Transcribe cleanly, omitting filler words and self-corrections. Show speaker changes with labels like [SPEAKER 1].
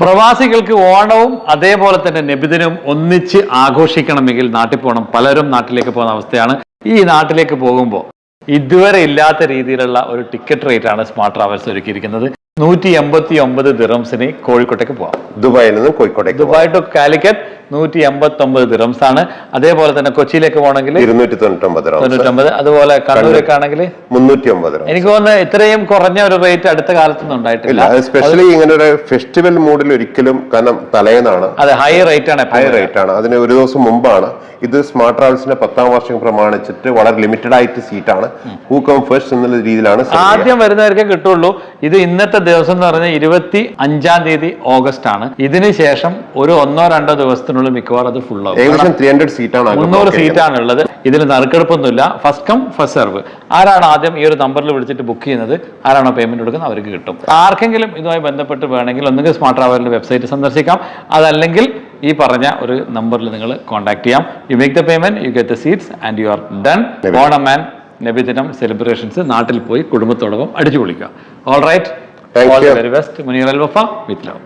[SPEAKER 1] പ്രവാസികൾക്ക് ഓണവും അതേപോലെ തന്നെ നബിദിനും ഒന്നിച്ച് ആഘോഷിക്കണമെങ്കിൽ നാട്ടിൽ പോകണം. പലരും നാട്ടിലേക്ക് പോകുന്ന അവസ്ഥയാണ്. ഈ നാട്ടിലേക്ക് പോകുമ്പോൾ ഇതുവരെ ഇല്ലാത്ത രീതിയിലുള്ള ഒരു ടിക്കറ്റ് റേറ്റ് ആണ് സ്മാർട്ട് ട്രാവൽസ് ഒരുക്കിയിരിക്കുന്നത്. 189 ദിറംസിന് കോഴിക്കോട്ടേക്ക് പോവാം.
[SPEAKER 2] ദുബായിൽ നിന്ന് കോഴിക്കോട്ടേക്ക്,
[SPEAKER 1] ദുബായ് ടു കാലിക്കറ്റ് 189 ദിറംസ് ആണ്. അതേപോലെ തന്നെ കൊച്ചിയിലേക്ക് പോകണമെങ്കിൽ 299, അതുപോലെ കണ്ണൂരൊക്കെ ആണെങ്കിൽ 309. എനിക്ക് തോന്നുന്നത് ഇത്രയും കുറഞ്ഞ ഒരു റേറ്റ് അടുത്ത കാലത്തൊന്നും ഉണ്ടായിട്ടില്ല.
[SPEAKER 2] സ്പെഷ്യലി ഇങ്ങനെ ഒരു ഫെസ്റ്റിവൽ മൂഡിൽ ഒരിക്കലും, കാരണം തലേന്നാണ്.
[SPEAKER 1] അതെ, ഹൈ റേറ്റ് ആണ്.
[SPEAKER 2] അതിന് ഒരു ദിവസം മുമ്പാണ്. ഇത് സ്മാർട്ട് ട്രാവൽസിന്റെ 10ാം വാർഷികം പ്രമാണിച്ചിട്ട് വളരെ ലിമിറ്റഡ് ആയിട്ട് സീറ്റാണ്. ഹൂ കം ഫസ്റ്റ് എന്നുള്ള രീതിയിലാണ്
[SPEAKER 1] ആദ്യം വരുന്നവർക്ക് കിട്ടുള്ളൂ. ഇത് ഇന്നത്തെ ദിവസം എന്ന് പറഞ്ഞാൽ 25-ാം തീയതി ഓഗസ്റ്റ് ആണ്. ഇതിന് ശേഷം ഒരു 1-2 ദിവസത്തിനുള്ളിൽ മിക്കവാറും അത് ഫുൾ ആവും.
[SPEAKER 2] ഏകദേശം 300 സീറ്റാണ്,
[SPEAKER 1] 300 സീറ്റാണ് ഉള്ളത്. ഇതിൽ നറുക്കെടുപ്പൊന്നുമില്ല. First come first serve. ആരാണ് ആദ്യം ഈ ഒരു നമ്പറിൽ വിളിച്ചിട്ട് ബുക്ക് ചെയ്യുന്നത്, ആരാണോ പേയ്മെന്റ് കൊടുക്കുന്നത്, അവർക്ക് കിട്ടും. ആർക്കെങ്കിലും ഇതുമായി ബന്ധപ്പെട്ട് വേണമെങ്കിൽ ഒന്നുകിൽ സ്മാർട്ട് ട്രാവലിന്റെ വെബ്സൈറ്റ് സന്ദർശിക്കാം, അതല്ലെങ്കിൽ ഈ പറഞ്ഞ ഒരു നമ്പറിൽ നിങ്ങൾ കോൺടാക്ട് ചെയ്യാം. You make the payment, you get the seats and you are done. Onam and Nabidinam celebrations നാട്ടിൽ പോയി കുടുംബത്തോടൊപ്പം അടിച്ചു പൊളിക്കുക. All right, all the very best. Muneer Al Wafa with love.